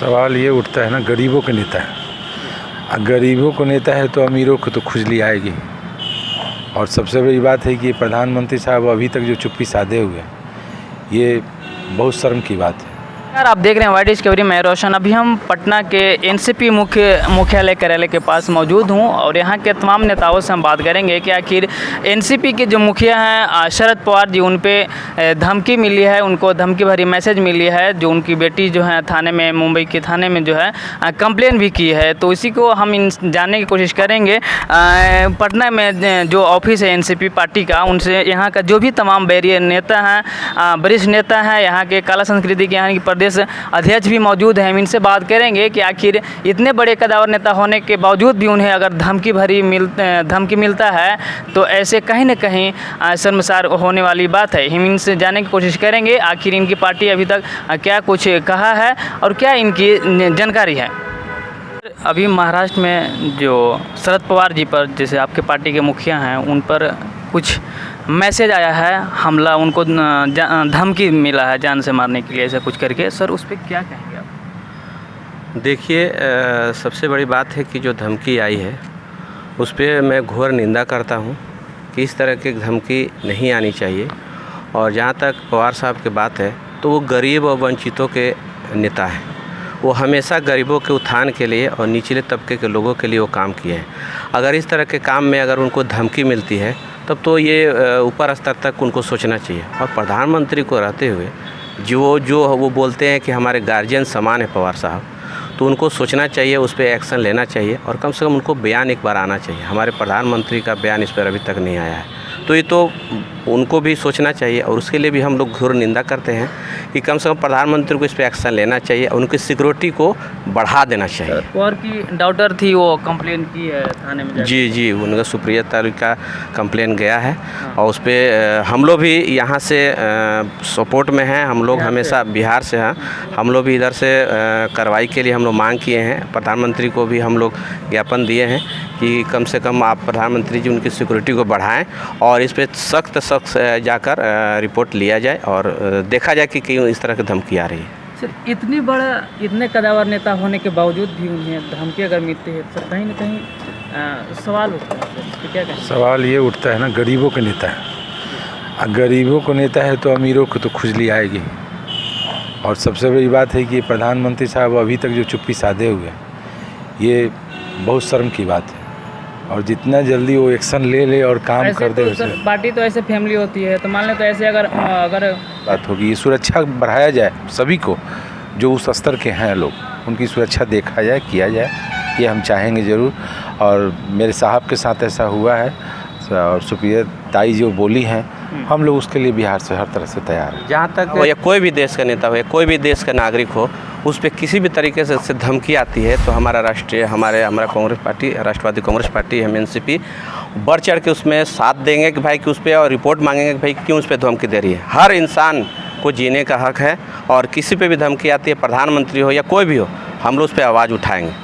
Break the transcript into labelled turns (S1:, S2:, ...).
S1: सवाल ये उठता है ना, गरीबों के नेता है। गरीबों को नेता है तो अमीरों को तो खुजली आएगी। और सबसे बड़ी बात है कि प्रधानमंत्री साहब अभी तक जो चुप्पी साधे हुए हैं, ये बहुत शर्म की बात है।
S2: यार आप देख रहे हैं वाइड डिस्कवरी, मैं रोशन। अभी हम पटना के एनसीपी मुख्यालय कार्यालय के पास मौजूद हूं और यहां के तमाम नेताओं से हम बात करेंगे कि आखिर एनसीपी के जो मुखिया हैं शरद पवार जी, उन पे धमकी मिली है, उनको धमकी भरी मैसेज मिली है। जो उनकी बेटी जो है थाने में, मुंबई के थाने में जो है कंप्लेन भी की है। तो इसी को हम जानने की कोशिश करेंगे। पटना में जो ऑफिस है एनसीपी पार्टी का, उनसे यहाँ का जो भी तमाम वरीय नेता हैं, वरिष्ठ नेता हैं, यहाँ के कला संस्कृति के यहाँ की अध्यक्ष भी मौजूद हैं। हम इनसे बात करेंगे कि आखिर इतने बड़े कदावर नेता होने के बावजूद भी उन्हें अगर धमकी मिलता है तो ऐसे कहीं ना कहीं शर्मसार होने वाली बात है। हम इनसे जानने की कोशिश करेंगे आखिर इनकी पार्टी अभी तक क्या कुछ कहा है और क्या इनकी जानकारी है। अभी महाराष्ट्र में जो शरद पवार जी पर, जैसे आपके पार्टी के मुखिया हैं, उन पर कुछ मैसेज आया है, हमला, उनको धमकी मिला है जान से मारने के लिए, ऐसा कुछ करके। सर उस पर क्या कहेंगे आप?
S3: देखिए, सबसे बड़ी बात है कि जो धमकी आई है उस पर मैं घोर निंदा करता हूं कि इस तरह की धमकी नहीं आनी चाहिए। और जहां तक पवार साहब की बात है तो वो गरीब और वंचितों के नेता हैं। वो हमेशा गरीबों के उत्थान के लिए और निचले तबके के लोगों के लिए वो काम किए हैं। अगर इस तरह के काम में अगर उनको धमकी मिलती है तब तो ये ऊपर स्तर तक उनको सोचना चाहिए। और प्रधानमंत्री को रहते हुए जो वो बोलते हैं कि हमारे गार्जियन समान है पवार साहब, तो उनको सोचना चाहिए, उस पर एक्शन लेना चाहिए और कम से कम उनको बयान एक बार आना चाहिए। हमारे प्रधानमंत्री का बयान इस पर अभी तक नहीं आया है, तो ये तो उनको भी सोचना चाहिए। और उसके लिए भी हम लोग घोर निंदा करते हैं कि कम से कम प्रधानमंत्री को इस पर एक्शन लेना चाहिए, उनकी सिक्योरिटी को बढ़ा देना चाहिए।
S2: पवार की डॉटर थी, वो कंप्लेन की है थाने में।
S3: जी, उनका सुप्रिया तारिक का कंप्लेन गया है। और उस पर हम लोग भी यहाँ से सपोर्ट में हैं। हम लोग हमेशा बिहार से हैं, हम लोग भी इधर से कार्रवाई के लिए हम लोग मांग किए हैं। प्रधानमंत्री को भी हम लोग ज्ञापन दिए हैं कि कम से कम आप प्रधानमंत्री जी उनकी सिक्योरिटी को बढ़ाएं और इस पर सख्त जाकर रिपोर्ट लिया जाए और देखा जाए कि क्यों इस तरह की धमकी आ रही है।
S2: सर इतने कदावर नेता होने के बावजूद भी उन्हें धमकी अगर मिलती है तो कहीं ना कहीं सवाल उठता है। तो क्या कहें?
S1: सवाल ये उठता है ना, गरीबों के नेता है। गरीबों को नेता है तो अमीरों को तो खुजली आएगी। और सबसे बड़ी बात है कि प्रधानमंत्री साहब अभी तक जो चुप्पी साधे हुए हैं, ये बहुत शर्म की बात है। और जितना जल्दी वो एक्शन ले और काम कर दे।
S2: तो सर पार्टी तो ऐसे फैमिली होती है, तो मान लें तो ऐसे अगर
S1: बात होगी, सुरक्षा बढ़ाया जाए सभी को, जो उस स्तर के हैं लोग, उनकी सुरक्षा देखा जाए, किया जाए, ये हम चाहेंगे ज़रूर। और मेरे साहब के साथ ऐसा हुआ है और सुप्रिया ताई जो बोली हैं, हम लोग उसके लिए बिहार से हर तरह से तैयार हैं।
S3: जहाँ तक या कोई भी देश का नेता हो या कोई भी देश का नागरिक हो, उस पर किसी भी तरीके से धमकी आती है तो हमारा हमारा कांग्रेस पार्टी, राष्ट्रवादी कांग्रेस पार्टी, हम एनसीपी बढ़ चढ़ के उसमें साथ देंगे कि भाई कि उस पर, और रिपोर्ट मांगेंगे कि भाई क्यों उस पर धमकी दे रही है। हर इंसान को जीने का हक है और किसी पे भी धमकी आती है, प्रधानमंत्री हो या कोई भी हो, हम लोग उस पर आवाज़ उठाएंगे।